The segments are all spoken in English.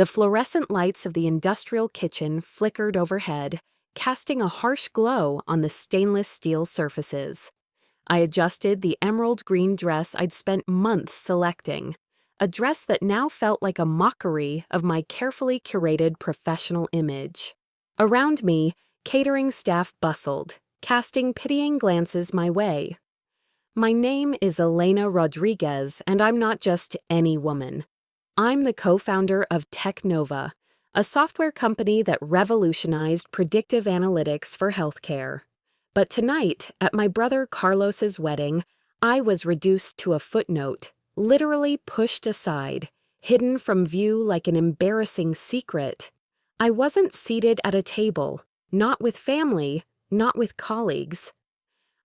The fluorescent lights of the industrial kitchen flickered overhead, casting a harsh glow on the stainless steel surfaces. I adjusted the emerald green dress I'd spent months selecting, a dress that now felt like a mockery of my carefully curated professional image. Around me, catering staff bustled, casting pitying glances my way. My name is Elena Rodriguez, and I'm not just any woman. I'm the co-founder of Technova, a software company that revolutionized predictive analytics for healthcare. But tonight, at my brother Carlos's wedding, I was reduced to a footnote, literally pushed aside, hidden from view like an embarrassing secret. I wasn't seated at a table, not with family, not with colleagues.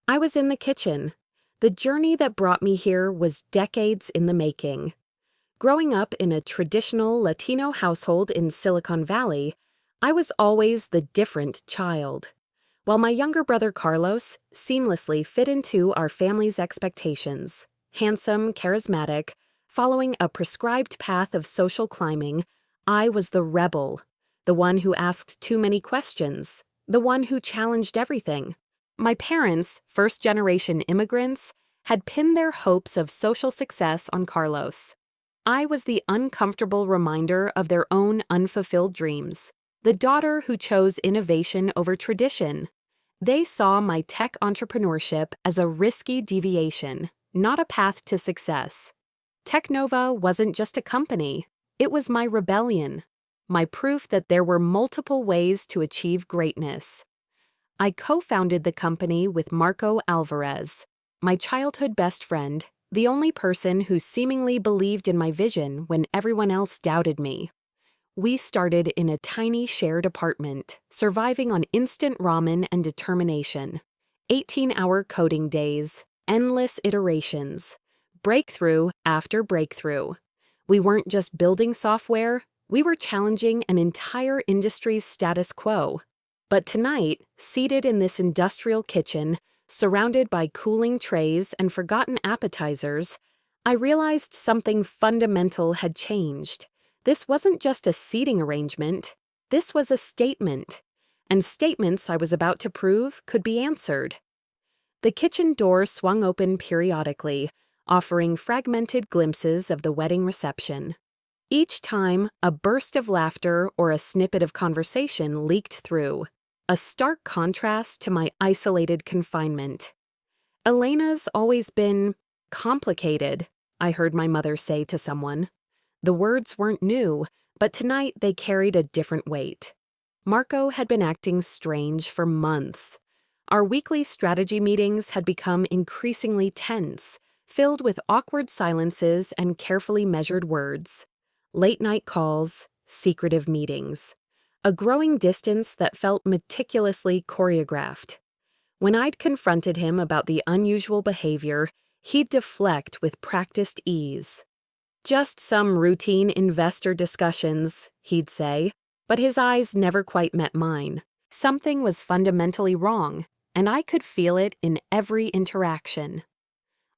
I was in the kitchen. The journey that brought me here was decades in the making. Growing up in a traditional Latino household in Silicon Valley, I was always the different child, while my younger brother Carlos seamlessly fit into our family's expectations. Handsome, charismatic, following a prescribed path of social climbing, I was the rebel, the one who asked too many questions, the one who challenged everything. My parents, first-generation immigrants, had pinned their hopes of social success on Carlos. I was the uncomfortable reminder of their own unfulfilled dreams, the daughter who chose innovation over tradition. They saw my tech entrepreneurship as a risky deviation, not a path to success. Technova wasn't just a company, it was my rebellion, my proof that there were multiple ways to achieve greatness. I co-founded the company with Marco Alvarez, my childhood best friend, the only person who seemingly believed in my vision when everyone else doubted me. We started in a tiny shared apartment, surviving on instant ramen and determination. 18-hour coding days, endless iterations, breakthrough after breakthrough. We weren't just building software, we were challenging an entire industry's status quo. But tonight, seated in this industrial kitchen, surrounded by cooling trays and forgotten appetizers, I realized something fundamental had changed. This wasn't just a seating arrangement, this was a statement. And statements I was about to prove could be answered. The kitchen door swung open periodically, offering fragmented glimpses of the wedding reception. Each time, a burst of laughter or a snippet of conversation leaked through, a stark contrast to my isolated confinement. Elena's always been complicated, I heard my mother say to someone. The words weren't new, but tonight they carried a different weight. Marco had been acting strange for months. Our weekly strategy meetings had become increasingly tense, filled with awkward silences and carefully measured words. Late-night calls, secretive meetings. A growing distance that felt meticulously choreographed. When I'd confronted him about the unusual behavior, he'd deflect with practiced ease. Just some routine investor discussions, he'd say, but his eyes never quite met mine. Something was fundamentally wrong, and I could feel it in every interaction.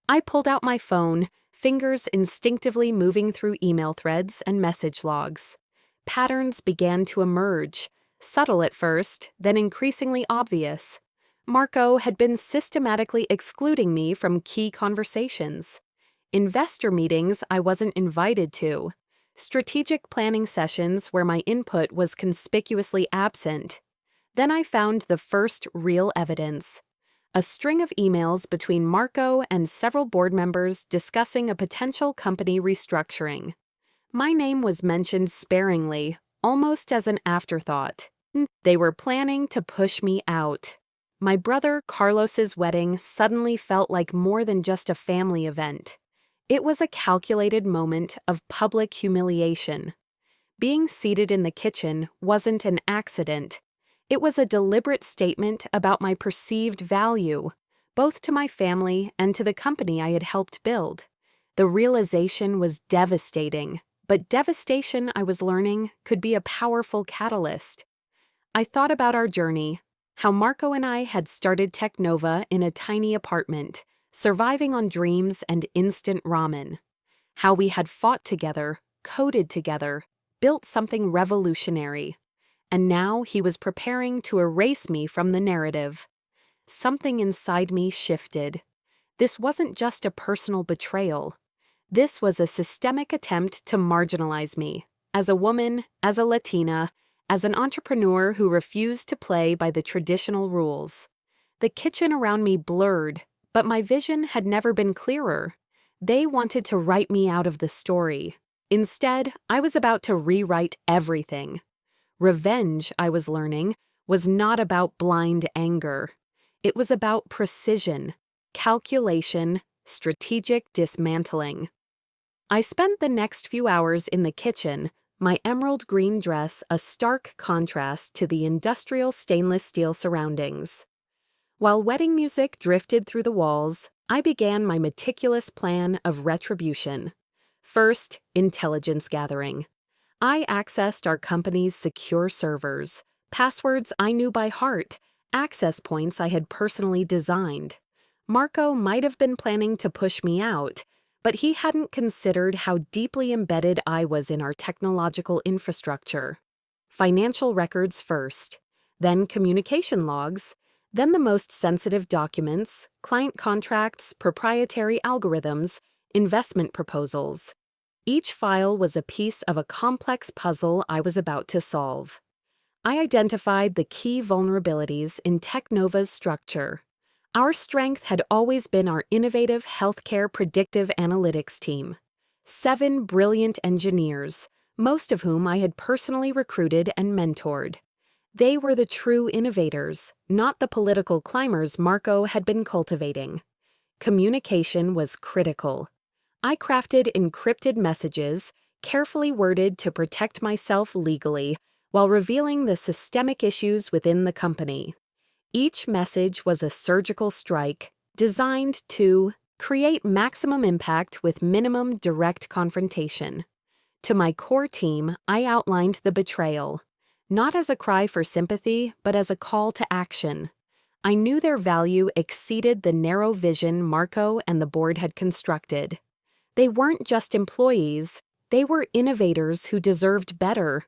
I pulled out my phone, fingers instinctively moving through email threads and message logs. Patterns began to emerge, subtle at first, then increasingly obvious. Marco had been systematically excluding me from key conversations. Investor meetings I wasn't invited to. Strategic planning sessions where my input was conspicuously absent. Then I found the first real evidence. A string of emails between Marco and several board members discussing a potential company restructuring. My name was mentioned sparingly, almost as an afterthought. They were planning to push me out. My brother Carlos's wedding suddenly felt like more than just a family event. It was a calculated moment of public humiliation. Being seated in the kitchen wasn't an accident. It was a deliberate statement about my perceived value, both to my family and to the company I had helped build. The realization was devastating, but devastation, I was learning, could be a powerful catalyst. I thought about our journey, how Marco and I had started Technova in a tiny apartment, surviving on dreams and instant ramen. How we had fought together, coded together, built something revolutionary. And now he was preparing to erase me from the narrative. Something inside me shifted. This wasn't just a personal betrayal. This was a systemic attempt to marginalize me, as a woman, as a Latina, as an entrepreneur who refused to play by the traditional rules. The kitchen around me blurred, but my vision had never been clearer. They wanted to write me out of the story. Instead, I was about to rewrite everything. Revenge, I was learning, was not about blind anger. It was about precision, calculation, strategic dismantling. I spent the next few hours in the kitchen, my emerald green dress a stark contrast to the industrial stainless steel surroundings. While wedding music drifted through the walls, I began my meticulous plan of retribution. First, intelligence gathering. I accessed our company's secure servers, passwords I knew by heart, access points I had personally designed. Marco might have been planning to push me out, but he hadn't considered how deeply embedded I was in our technological infrastructure. Financial records first, then communication logs, then the most sensitive documents, client contracts, proprietary algorithms, investment proposals. Each file was a piece of a complex puzzle I was about to solve. I identified the key vulnerabilities in Technova's structure. Our strength had always been our innovative healthcare predictive analytics team. 7 brilliant engineers, most of whom I had personally recruited and mentored. They were the true innovators, not the political climbers Marco had been cultivating. Communication was critical. I crafted encrypted messages, carefully worded to protect myself legally, while revealing the systemic issues within the company. Each message was a surgical strike, designed to create maximum impact with minimum direct confrontation. To my core team, I outlined the betrayal, not as a cry for sympathy, but as a call to action. I knew their value exceeded the narrow vision Marco and the board had constructed. They weren't just employees, they were innovators who deserved better.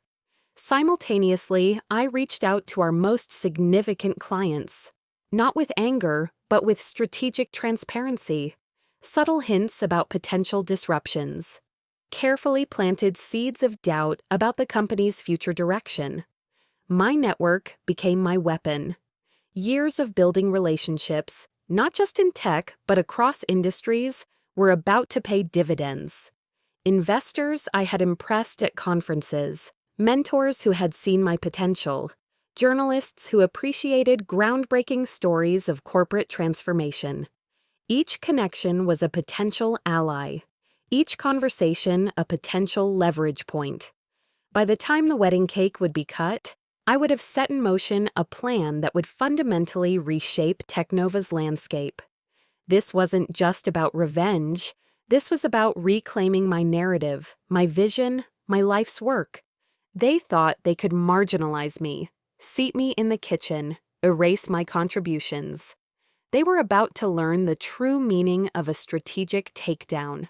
Simultaneously, I reached out to our most significant clients, not with anger, but with strategic transparency, subtle hints about potential disruptions, carefully planted seeds of doubt about the company's future direction. My network became my weapon. Years of building relationships, not just in tech, but across industries, were about to pay dividends. Investors I had impressed at conferences, mentors who had seen my potential, journalists who appreciated groundbreaking stories of corporate transformation. Each connection was a potential ally, each conversation a potential leverage point. By the time the wedding cake would be cut, I would have set in motion a plan that would fundamentally reshape Technova's landscape. This wasn't just about revenge, this was about reclaiming my narrative, my vision, my life's work. They thought they could marginalize me, seat me in the kitchen, erase my contributions. They were about to learn the true meaning of a strategic takedown.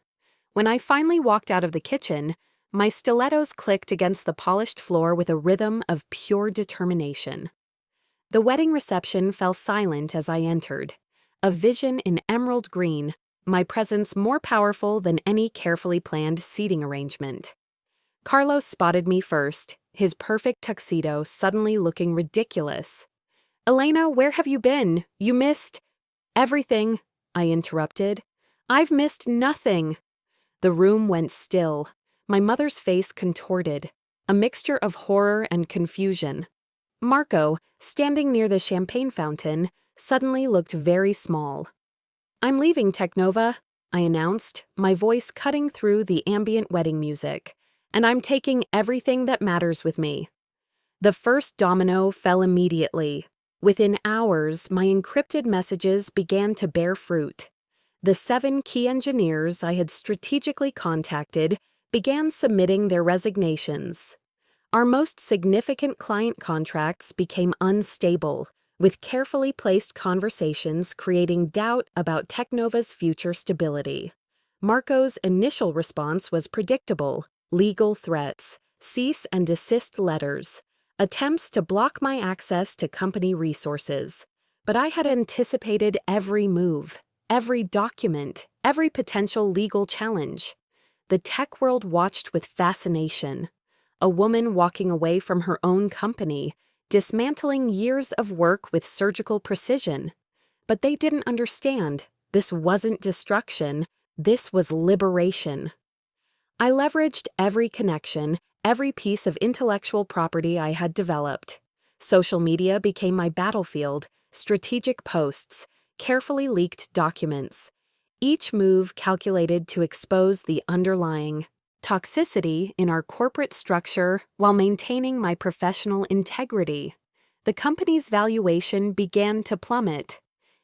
When I finally walked out of the kitchen, my stilettos clicked against the polished floor with a rhythm of pure determination. The wedding reception fell silent as I entered. A vision in emerald green, my presence more powerful than any carefully planned seating arrangement. Carlos spotted me first, his perfect tuxedo suddenly looking ridiculous. "Elena, where have you been? You missed—" "Everything," I interrupted. "I've missed nothing." The room went still. My mother's face contorted, a mixture of horror and confusion. Marco, standing near the champagne fountain, suddenly looked very small. "I'm leaving, Technova," I announced, my voice cutting through the ambient wedding music. "And I'm taking everything that matters with me." The first domino fell immediately. Within hours, my encrypted messages began to bear fruit. The 7 key engineers I had strategically contacted began submitting their resignations. Our most significant client contracts became unstable, with carefully placed conversations creating doubt about Technova's future stability. Marco's initial response was predictable: legal threats, cease and desist letters, attempts to block my access to company resources. But I had anticipated every move, every document, every potential legal challenge. The tech world watched with fascination. A woman walking away from her own company, dismantling years of work with surgical precision. But they didn't understand. This wasn't destruction. This was liberation. I leveraged every connection, every piece of intellectual property I had developed. Social media became my battlefield, strategic posts, carefully leaked documents. Each move calculated to expose the underlying toxicity in our corporate structure while maintaining my professional integrity. The company's valuation began to plummet.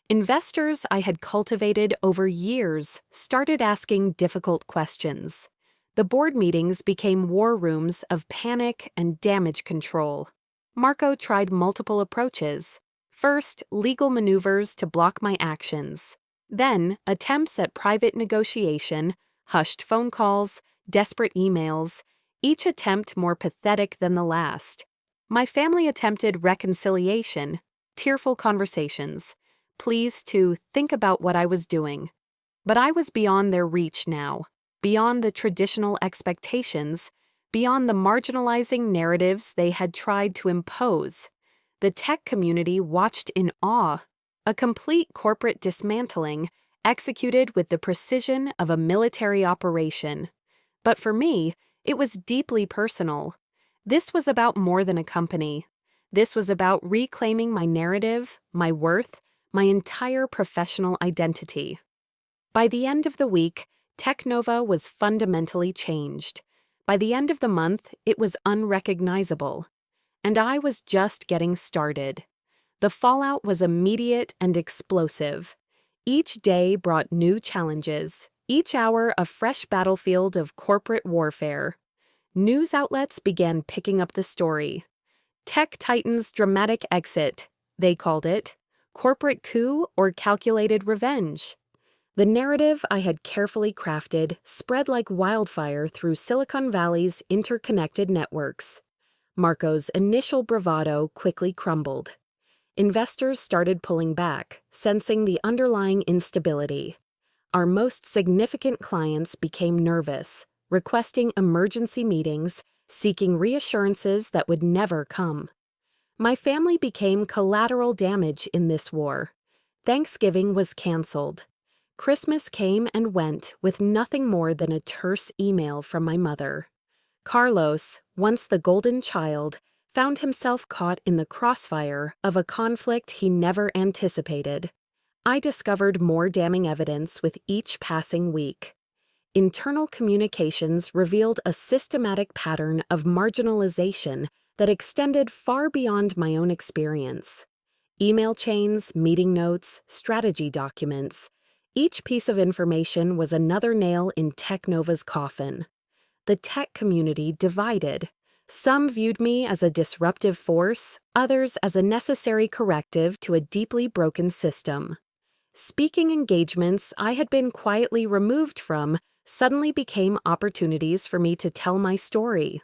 Investors I had cultivated over years started asking difficult questions. The board meetings became war rooms of panic and damage control. Marco tried multiple approaches. First, legal maneuvers to block my actions. Then, attempts at private negotiation, hushed phone calls, desperate emails, each attempt more pathetic than the last. My family attempted reconciliation, tearful conversations, pleas to think about what I was doing. But I was beyond their reach now, beyond the traditional expectations, beyond the marginalizing narratives they had tried to impose. The tech community watched in awe, a complete corporate dismantling executed with the precision of a military operation. But for me, it was deeply personal. This was about more than a company. This was about reclaiming my narrative, my worth, my entire professional identity. By the end of the week, Technova was fundamentally changed. By the end of the month, it was unrecognizable. And I was just getting started. The fallout was immediate and explosive. Each day brought new challenges, each hour a fresh battlefield of corporate warfare. News outlets began picking up the story. Tech Titan's dramatic exit, they called it, corporate coup or calculated revenge. The narrative I had carefully crafted spread like wildfire through Silicon Valley's interconnected networks. Marco's initial bravado quickly crumbled. Investors started pulling back, sensing the underlying instability. Our most significant clients became nervous, requesting emergency meetings, seeking reassurances that would never come. My family became collateral damage in this war. Thanksgiving was canceled. Christmas came and went with nothing more than a terse email from my mother. Carlos, once the golden child, found himself caught in the crossfire of a conflict he never anticipated. I discovered more damning evidence with each passing week. Internal communications revealed a systematic pattern of marginalization that extended far beyond my own experience. Email chains, meeting notes, strategy documents. Each piece of information was another nail in Technova's coffin. The tech community divided. Some viewed me as a disruptive force, others as a necessary corrective to a deeply broken system. Speaking engagements I had been quietly removed from suddenly became opportunities for me to tell my story.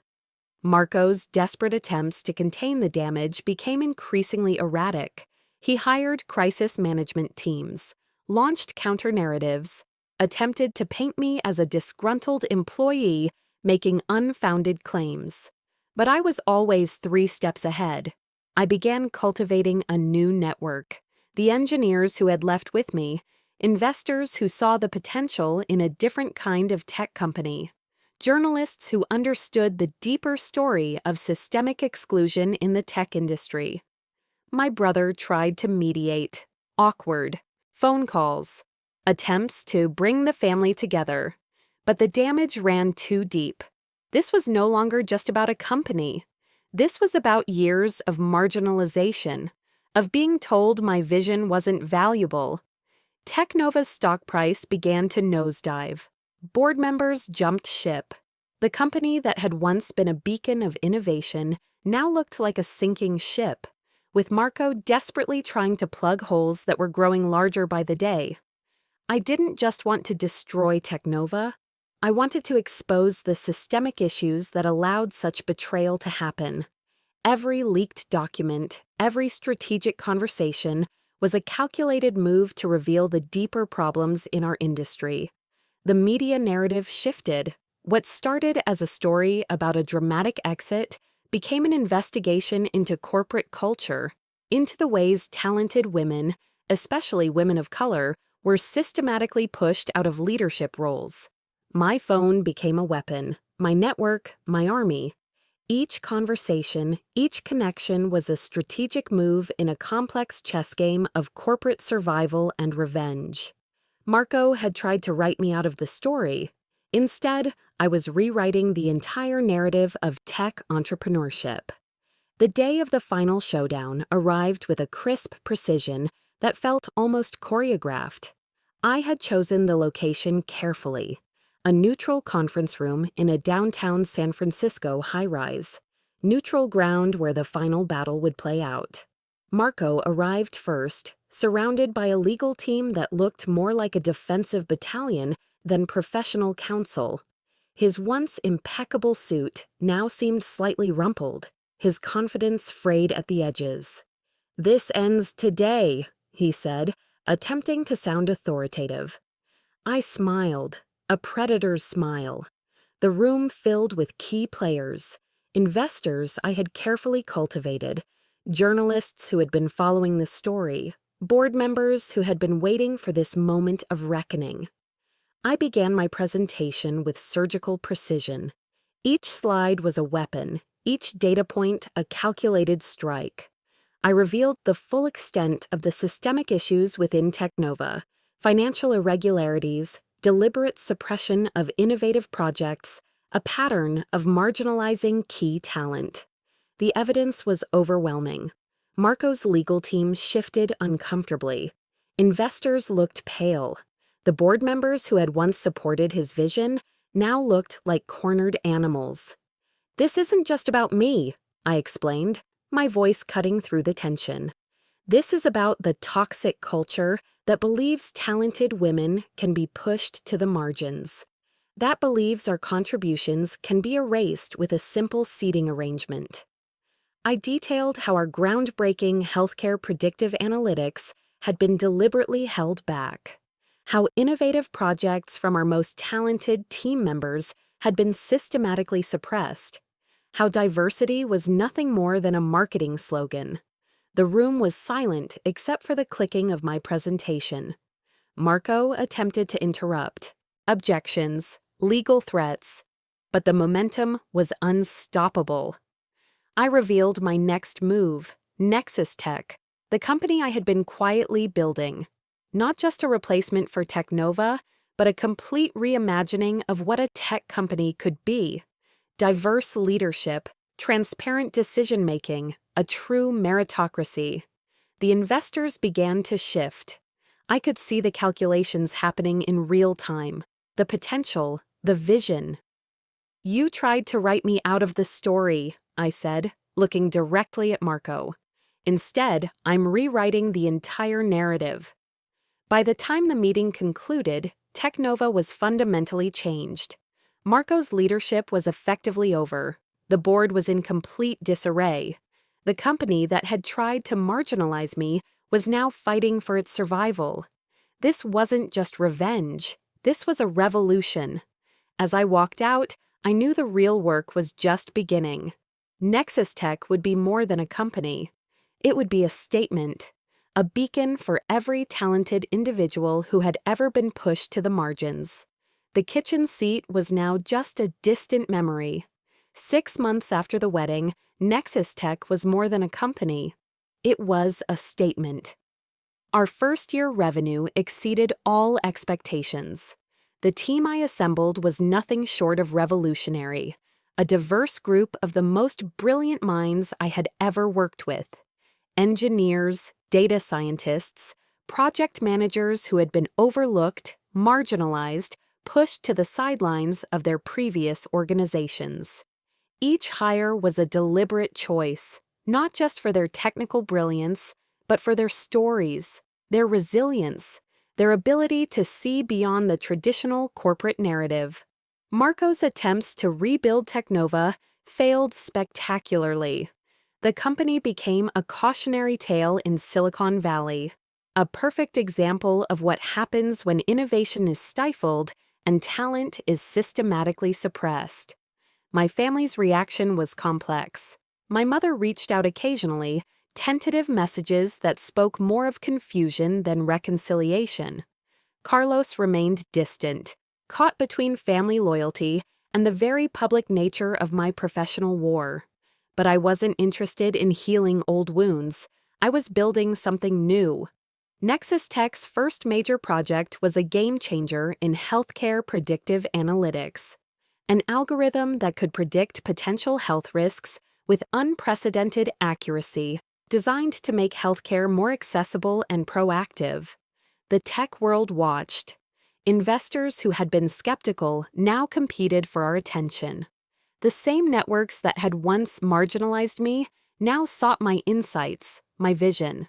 Marco's desperate attempts to contain the damage became increasingly erratic. He hired crisis management teams, launched counter-narratives, attempted to paint me as a disgruntled employee making unfounded claims. But I was always 3 steps ahead. I began cultivating a new network. The engineers who had left with me, investors who saw the potential in a different kind of tech company, journalists who understood the deeper story of systemic exclusion in the tech industry. My brother tried to mediate. Awkward. Phone calls. Attempts to bring the family together. But the damage ran too deep. This was no longer just about a company. This was about years of marginalization, of being told my vision wasn't valuable. Technova's stock price began to nosedive. Board members jumped ship. The company that had once been a beacon of innovation now looked like a sinking ship, with Marco desperately trying to plug holes that were growing larger by the day. I didn't just want to destroy Technova. I wanted to expose the systemic issues that allowed such betrayal to happen. Every leaked document, every strategic conversation was a calculated move to reveal the deeper problems in our industry. The media narrative shifted. What started as a story about a dramatic exit became an investigation into corporate culture, into the ways talented women, especially women of color, were systematically pushed out of leadership roles. My phone became a weapon, my network, my army. Each conversation, each connection was a strategic move in a complex chess game of corporate survival and revenge. Marco had tried to write me out of the story. Instead, I was rewriting the entire narrative of tech entrepreneurship. The day of the final showdown arrived with a crisp precision that felt almost choreographed. I had chosen the location carefully. A neutral conference room in a downtown San Francisco high-rise. Neutral ground where the final battle would play out. Marco arrived first, surrounded by a legal team that looked more like a defensive battalion than professional counsel. His once impeccable suit now seemed slightly rumpled, his confidence frayed at the edges. "This ends today," he said, attempting to sound authoritative. I smiled. A predator's smile. The room filled with key players, investors I had carefully cultivated, journalists who had been following the story, board members who had been waiting for this moment of reckoning. I began my presentation with surgical precision. Each slide was a weapon, each data point a calculated strike. I revealed the full extent of the systemic issues within Teknova, financial irregularities, deliberate suppression of innovative projects, a pattern of marginalizing key talent. The evidence was overwhelming. Marco's legal team shifted uncomfortably. Investors looked pale. The board members who had once supported his vision now looked like cornered animals. "This isn't just about me," I explained, my voice cutting through the tension. "This is about the toxic culture that believes talented women can be pushed to the margins. That believes our contributions can be erased with a simple seating arrangement." I detailed how our groundbreaking healthcare predictive analytics had been deliberately held back, how innovative projects from our most talented team members had been systematically suppressed, how diversity was nothing more than a marketing slogan. The room was silent except for the clicking of my presentation. Marco attempted to interrupt. Objections, legal threats. But the momentum was unstoppable. I revealed my next move, Nexus Tech, the company I had been quietly building. Not just a replacement for Teknova, but a complete reimagining of what a tech company could be. Diverse leadership, transparent decision-making, a true meritocracy. The investors began to shift. I could see the calculations happening in real time, the potential, the vision. "You tried to write me out of the story," I said, looking directly at Marco. "Instead, I'm rewriting the entire narrative." By the time the meeting concluded, Teknova was fundamentally changed. Marco's leadership was effectively over. The board was in complete disarray. The company that had tried to marginalize me was now fighting for its survival. This wasn't just revenge. This was a revolution. As I walked out, I knew the real work was just beginning. Nexus Tech would be more than a company. It would be a statement, a beacon for every talented individual who had ever been pushed to the margins. The kitchen seat was now just a distant memory. 6 months after the wedding, Nexus Tech was more than a company. It was a statement. Our first-year revenue exceeded all expectations. The team I assembled was nothing short of revolutionary, a diverse group of the most brilliant minds I had ever worked with. Engineers, data scientists, project managers who had been overlooked, marginalized, pushed to the sidelines of their previous organizations. Each hire was a deliberate choice, not just for their technical brilliance, but for their stories, their resilience, their ability to see beyond the traditional corporate narrative. Marco's attempts to rebuild Technova failed spectacularly. The company became a cautionary tale in Silicon Valley, a perfect example of what happens when innovation is stifled and talent is systematically suppressed. My family's reaction was complex. My mother reached out occasionally, tentative messages that spoke more of confusion than reconciliation. Carlos remained distant, caught between family loyalty and the very public nature of my professional war. But I wasn't interested in healing old wounds. I was building something new. Nexus Tech's first major project was a game-changer in healthcare predictive analytics, an algorithm that could predict potential health risks with unprecedented accuracy, designed to make healthcare more accessible and proactive. The tech world watched. Investors who had been skeptical now competed for our attention. The same networks that had once marginalized me now sought my insights, my vision.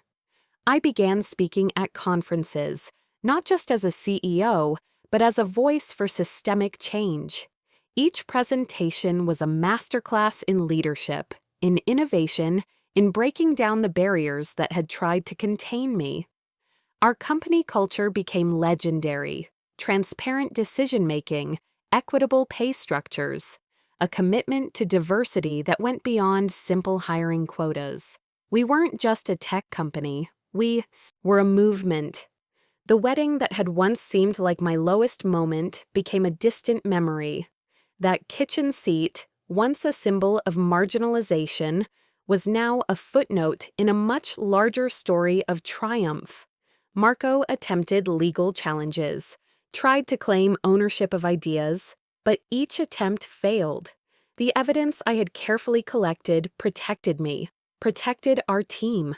I began speaking at conferences, not just as a CEO, but as a voice for systemic change. Each presentation was a masterclass in leadership, in innovation, in breaking down the barriers that had tried to contain me. Our company culture became legendary: transparent decision-making, equitable pay structures, a commitment to diversity that went beyond simple hiring quotas. We weren't just a tech company, we were a movement. The wedding that had once seemed like my lowest moment became a distant memory. That kitchen seat, once a symbol of marginalization, was now a footnote in a much larger story of triumph. Marco attempted legal challenges, tried to claim ownership of ideas, but each attempt failed. The evidence I had carefully collected protected me, protected our team.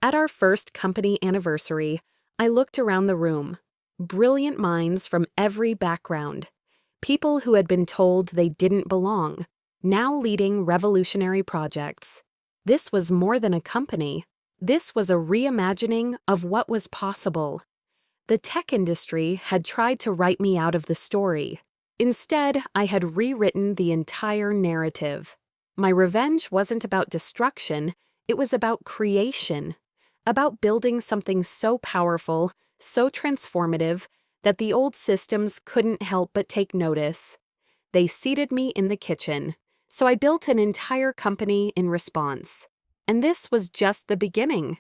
At our first company anniversary, I looked around the room. Brilliant minds from every background. People who had been told they didn't belong, now leading revolutionary projects. This was more than a company. This was a reimagining of what was possible. The tech industry had tried to write me out of the story. Instead, I had rewritten the entire narrative. My revenge wasn't about destruction, it was about creation. About building something so powerful, so transformative, that the old systems couldn't help but take notice. They seated me in the kitchen, so I built an entire company in response. And this was just the beginning.